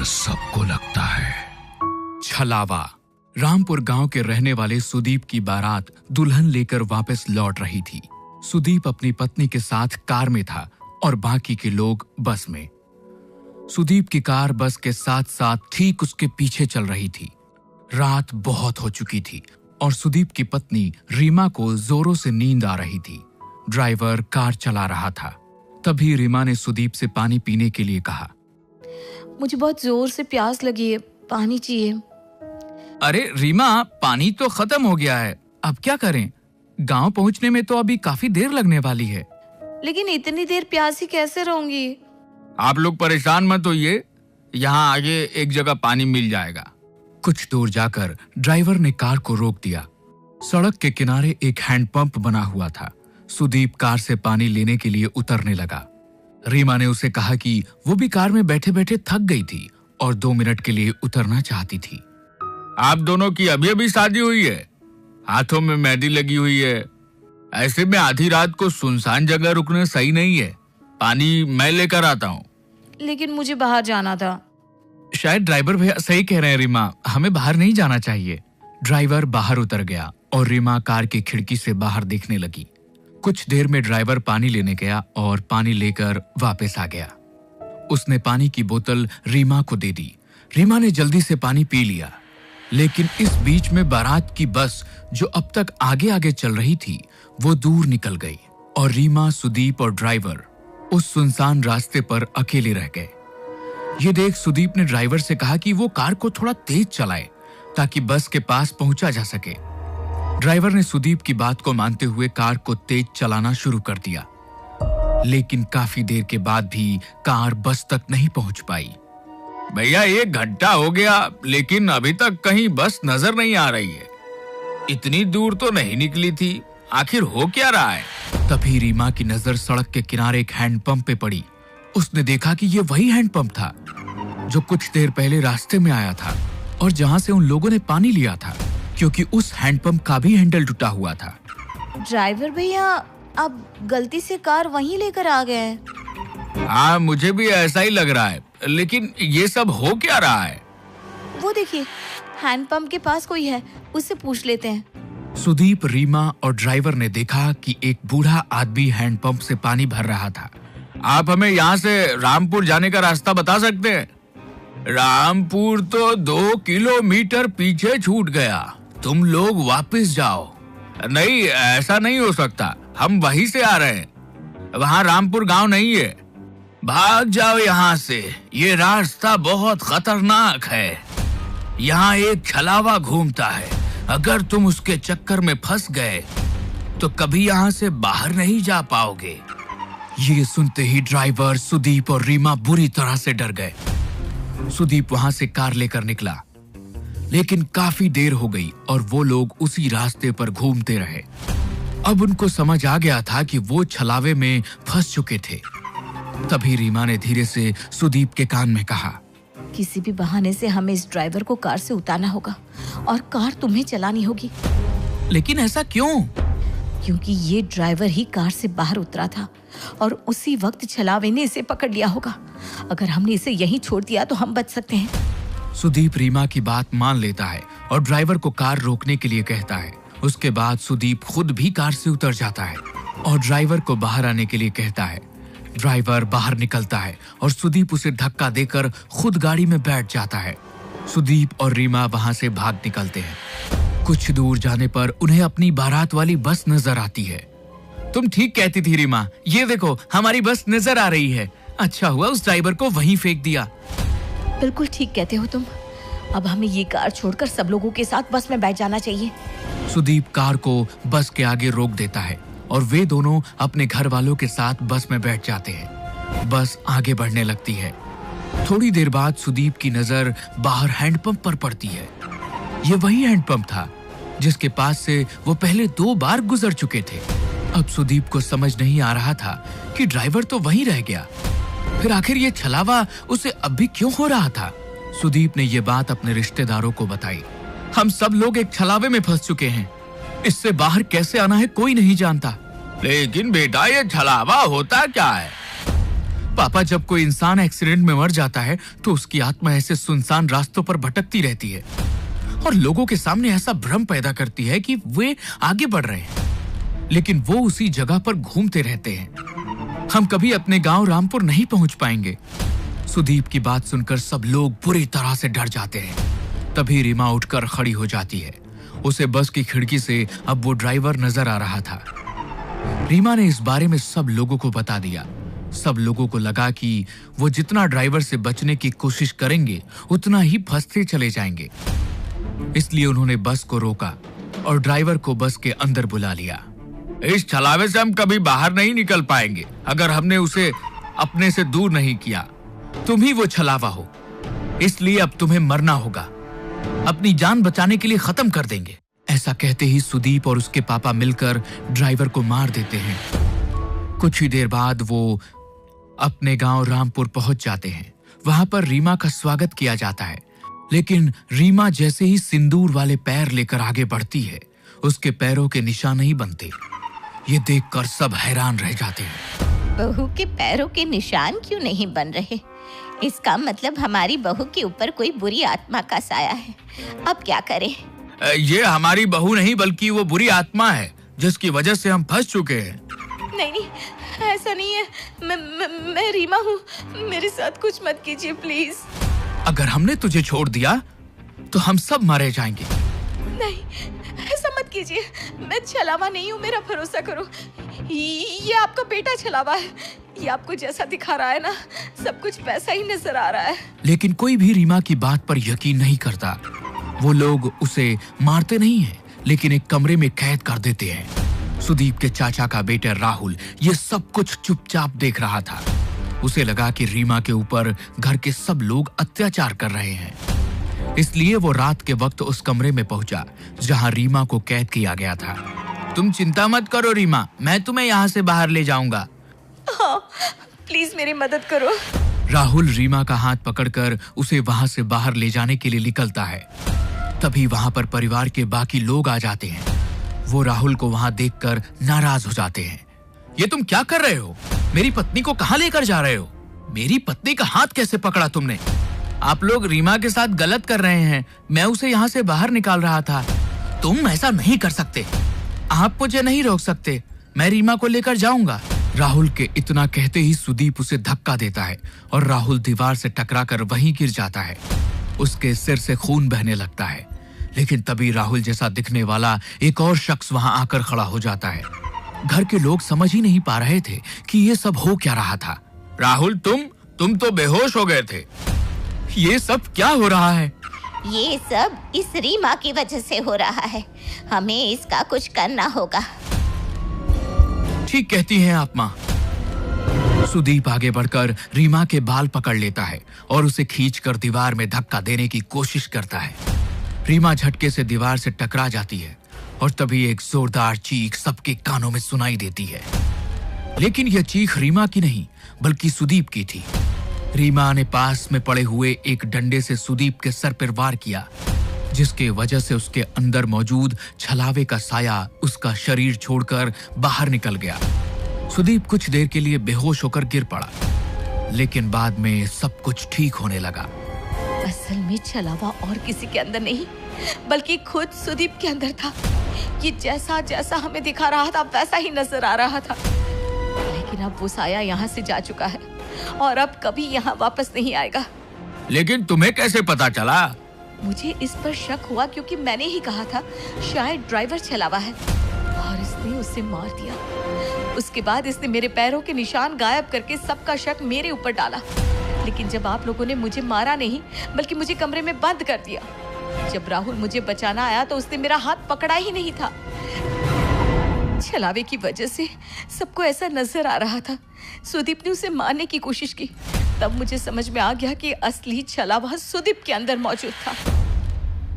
डर सबको लगता है। छलावा। रामपुर गांव के रहने वाले सुदीप की बारात दुल्हन लेकर वापस लौट रही थी। सुदीप अपनी पत्नी के साथ कार में था और बाकी के लोग बस में। सुदीप की कार बस के साथ साथ ठीक उसके पीछे चल रही थी। रात बहुत हो चुकी थी और सुदीप की पत्नी रीमा को जोरों से नींद आ रही थी। ड्राइवर कार चला रहा था। तभी रीमा ने सुदीप से पानी पीने के लिए कहा। मुझे बहुत जोर से प्यास लगी है, पानी चाहिए। अरे रीमा, पानी तो खत्म हो गया है, अब क्या करें? गांव पहुंचने में तो अभी काफी देर लगने वाली है। लेकिन इतनी देर प्यासी कैसे रहूंगी? आप लोग परेशान मत होइए, यहाँ आगे एक जगह पानी मिल जाएगा। कुछ दूर जाकर ड्राइवर ने कार को रोक दिया। सड़क के किनारे एक हैंडपंप बना हुआ था। सुदीप कार से पानी लेने के लिए उतरने लगा। रीमा ने उसे कहा कि वो भी कार में बैठे बैठे थक गई थी और 2 मिनट के लिए उतरना चाहती थी। आप दोनों की अभी अभी शादी हुई है, हाथों में मेहंदी लगी हुई है, ऐसे में आधी रात को सुनसान जगह रुकना सही नहीं है। पानी मैं लेकर आता हूँ। लेकिन मुझे बाहर जाना था। शायद ड्राइवर भैया सही कह रहे हैं रीमा, हमें बाहर नहीं जाना चाहिए। ड्राइवर बाहर उतर गया और रीमा कार की खिड़की से बाहर देखने लगी। कुछ देर में ड्राइवर पानी लेने गया और पानी लेकर वापस आ गया। उसने पानी की बोतल रीमा को दे दी। रीमा ने जल्दी से पानी पी लिया। लेकिन इस बीच में बारात की बस जो अब तक आगे आगे चल रही थी वो दूर निकल गई और रीमा, सुदीप और ड्राइवर उस सुनसान रास्ते पर अकेले रह गए। ये देख सुदीप ने ड्राइवर से कहा कि वो कार को थोड़ा तेज चलाए ताकि बस के पास पहुंचा जा सके। ड्राइवर ने सुदीप की बात को मानते हुए कार को तेज चलाना शुरू कर दिया। लेकिन काफी देर के बाद भी कार बस तक नहीं पहुंच पाई। भैया 1 घंटा हो गया लेकिन अभी तक कहीं बस नजर नहीं आ रही है। इतनी दूर तो नहीं निकली थी, आखिर हो क्या रहा है? तभी रीमा की नजर सड़क के किनारे एक हैंडपंप पे पड़ी। उसने देखा कि ये वही हैंडपंप था जो कुछ देर पहले रास्ते में आया था और जहां से उन लोगों ने पानी लिया था, क्योंकि उस हैंडपंप का भी हैंडल टूटा हुआ था। ड्राइवर भैया, आप गलती से कार वहीं लेकर आ गए हैं। हाँ, मुझे भी ऐसा ही लग रहा है, लेकिन ये सब हो क्या रहा है? वो देखिए, हैंडपंप के पास कोई है, उससे पूछ लेते हैं। सुदीप, रीमा और ड्राइवर ने देखा कि एक बूढ़ा आदमी हैंडपंप से पानी भर रहा था। आप हमें यहाँ से रामपुर जाने का रास्ता बता सकते हैं? रामपुर तो 2 किलोमीटर पीछे छूट गया, तुम लोग वापस जाओ। नहीं, ऐसा नहीं हो सकता, हम वहीं से आ रहे हैं, वहाँ रामपुर गांव नहीं है। भाग जाओ यहाँ से, ये रास्ता बहुत खतरनाक है। यहाँ एक छलावा घूमता है, अगर तुम उसके चक्कर में फंस गए तो कभी यहाँ से बाहर नहीं जा पाओगे। ये सुनते ही ड्राइवर, सुदीप और रीमा बुरी तरह से डर गए। सुदीप वहां से कार लेकर निकला, लेकिन काफी देर हो गई और वो लोग उसी रास्ते पर घूमते रहे। अब उनको समझ आ गया था कि वो छलावे में फंस चुके थे। तभी रीमा ने धीरे से सुदीप के कान में कहा, किसी भी बहाने से हमें इस ड्राइवर को कार से उतारना होगा और कार तुम्हें चलानी होगी। लेकिन ऐसा क्यों? क्योंकि ये ड्राइवर ही कार से बाहर उतरा था और उसी वक्त छलावे ने इसे पकड़ लिया होगा। अगर हमने इसे यहीं छोड़ दिया तो हम बच सकते हैं। सुदीप रीमा की बात मान लेता है और ड्राइवर को कार रोकने के लिए कहता है। उसके बाद सुदीप खुद भी कार से उतर जाता है और ड्राइवर को बाहर आने के लिए कहता है। ड्राइवर बाहर निकलता है और सुदीप उसे धक्का देकर खुद गाड़ी में बैठ जाता है। सुदीप और रीमा वहां से भाग निकलते हैं। कुछ दूर जाने पर उन्हें अपनी बारात वाली बस नजर आती है। तुम ठीक कहती थी रीमा, ये देखो हमारी बस नजर आ रही है। अच्छा हुआ उस ड्राइवर को वहीं फेंक दिया। बिल्कुल ठीक कहते हो तुम। अब हमें ये कार छोड़कर सब लोगों के साथ बस में बैठ जाना चाहिए। सुदीप कार को बस के आगे रोक देता है और वे दोनों अपने घर वालों के साथ बस में बैठ जाते हैं। बस आगे बढ़ने लगती है। थोड़ी देर बाद सुदीप की नजर बाहर हैंडपंप पर पड़ती है। ये वही हैंडपंप था जिसके पास से वो पहले 2 बार गुजर चुके थे। अब सुदीप को समझ नहीं आ रहा था कि ड्राइवर तो वहीं रह गया, फिर आखिर ये छलावा उसे अब भी क्यों हो रहा था। सुदीप ने ये बात अपने रिश्तेदारों को बताई। हम सब लोग एक छलावे में फंस चुके हैं, इससे बाहर कैसे आना है कोई नहीं जानता। लेकिन बेटा, ये छलावा होता क्या है? पापा, जब कोई इंसान एक्सीडेंट में मर जाता है तो उसकी आत्मा ऐसे सुनसान रास्तों पर भटकती रहती है और लोगों के सामने ऐसा भ्रम पैदा करती है कि वे आगे बढ़ रहे हैं, लेकिन वो उसी जगह पर घूमते रहते हैं। हम कभी अपने गांव रामपुर नहीं पहुंच पाएंगे। सुदीप की बात सुनकर सब लोग बुरी तरह से डर जाते हैं। तभी रीमा उठकर खड़ी हो जाती है। उसे बस की खिड़की से अब वो ड्राइवर नजर आ रहा था। रीमा ने इस बारे में सब लोगों को बता दिया। सब लोगों को लगा कि वो जितना ड्राइवर से बचने की कोशिश करेंगे उतना ही फंसते चले जाएंगे। इसलिए उन्होंने बस को रोका और ड्राइवर को बस के अंदर बुला लिया। इस छलावे से हम कभी बाहर नहीं निकल पाएंगे अगर हमने उसे अपने से दूर नहीं किया। तुम ही वो छलावा हो, इसलिए अब तुम्हें मरना होगा। अपनी जान बचाने के लिए खत्म कर देंगे। ऐसा कहते ही सुदीप और उसके पापा मिलकर ड्राइवर को मार देते हैं। कुछ ही देर बाद वो अपने गांव रामपुर पहुंच जाते हैं। वहां पर रीमा का स्वागत किया जाता है, लेकिन रीमा जैसे ही सिंदूर वाले पैर लेकर आगे बढ़ती है, उसके पैरों के निशान नहीं बनते। ये देखकर सब हैरान रह जाते हैं। बहू के पैरों के निशान क्यों नहीं बन रहे? इसका मतलब हमारी बहू के ऊपर कोई बुरी आत्मा का साया है। अब क्या करें? ये हमारी बहू नहीं बल्कि वो बुरी आत्मा है जिसकी वजह से हम फंस चुके हैं। नहीं, ऐसा नहीं है। मैं रीमा हूँ। मेरे साथ कुछ मत कीजिए प्लीज। अगर हमने तुझे छोड़ दिया तो हम सब मारे जाएंगे। नहीं, ऐसा मत कीजिए। मैं छलावा नहीं हूँ, मेरा भरोसा करो। ये आपका बेटा छलावा है। ये आपको जैसा दिखा रहा है ना, सब कुछ वैसा ही नजर आ रहा है। लेकिन कोई भी रीमा की बात पर यकीन नहीं करता। वो लोग उसे मारते नहीं हैं, लेकिन एक कमरे में कैद कर देते हैं। सुदीप के चाचा का बेटा राहुल ये सब कुछ चुपचाप देख रहा था। उसे लगा कि रीमा के ऊपर घर के सब लोग अत्याचार कर रहे हैं, इसलिए वो रात के वक्त उस कमरे में पहुंचा जहां रीमा को कैद किया गया था। तुम चिंता मत करो रीमा, मैं तुम्हें यहाँ से बाहर ले जाऊंगा। हाँ, प्लीज मेरी मदद करो। राहुल रीमा का हाथ पकड़कर उसे वहां से बाहर ले जाने के लिए निकलता है। तभी वहां पर परिवार के बाकी लोग आ जाते हैं। वो राहुल को वहां देखकर नाराज हो जाते हैं। ये तुम क्या कर रहे हो? मेरी पत्नी को कहां लेकर जा रहे हो? मेरी पत्नी का हाथ कैसे पकड़ा तुमने? आप लोग रीमा के साथ गलत कर रहे हैं। मैं उसे यहाँ से बाहर निकाल रहा था। तुम ऐसा नहीं कर सकते। आप मुझे नहीं रोक सकते। मैं रीमा को लेकर जाऊंगा। राहुल के इतना कहते ही सुदीप उसे धक्का देता है और राहुल दीवार से टकराकर वहीं गिर जाता है। उसके सिर से खून बहने लगता है, लेकिन तभी राहुल जैसा दिखने वाला एक और शख्स वहां आकर खड़ा हो जाता है। घर के लोग समझ ही नहीं पा रहे थे कि ये सब हो क्या रहा था। राहुल, तुम तो बेहोश हो गए थे। ये सब क्या हो रहा है? ये सब इस रीमा की वजह से हो रहा है। हमें इसका कुछ करना होगा। ठीक कहती हैं आप माँ। सुदीप आगे बढ़कर रीमा के बाल पकड़ लेता है और उसे खींचकर दीवार में धक्का देने की कोशिश करता है। रीमा झटके से दीवार से टकरा जाती है और तभी एक जोरदार चीख सबके कानों में सुनाई देती है। लेकिन यह चीख रीमा की नहीं बल्कि सुदीप की थी। रीमा ने पास में पड़े हुए एक डंडे से सुदीप के सर पर वार किया, जिसके वजह से उसके अंदर मौजूद छलावे का साया उसका शरीर छोड़कर बाहर निकल गया। सुदीप कुछ देर के लिए बेहोश होकर गिर पड़ा, लेकिन बाद में सब कुछ ठीक होने लगा। असल में छलावा और किसी के अंदर नहीं बल्कि खुद सुदीप के अंदर था। ये जैसा जैसा हमें दिखा रहा था वैसा ही नजर आ रहा था, लेकिन अब वो साया यहाँ से जा चुका है और अब कभी यहाँ वापस नहीं आएगा। लेकिन तुम्हें कैसे पता चला? मुझे इस पर शक हुआ क्योंकि मैंने ही कहा था शायद ड्राइवर छलावा है और इसने उसे मार दिया। उसके बाद इसने मेरे पैरों के निशान गायब करके सबका शक मेरे ऊपर डाला। लेकिन जब आप लोगों ने मुझे मारा नहीं बल्कि मुझे कमरे में बंद कर दिया, जब राहुल मुझे बचाना आया तो उसने मेरा हाथ पकड़ा ही नहीं था। छलावे की वजह से सबको ऐसा नजर आ रहा था। सुदीप ने उसे मारने की कोशिश की। तब मुझे समझ में आ गया कि असली छलावा सुदीप के अंदर मौजूद था।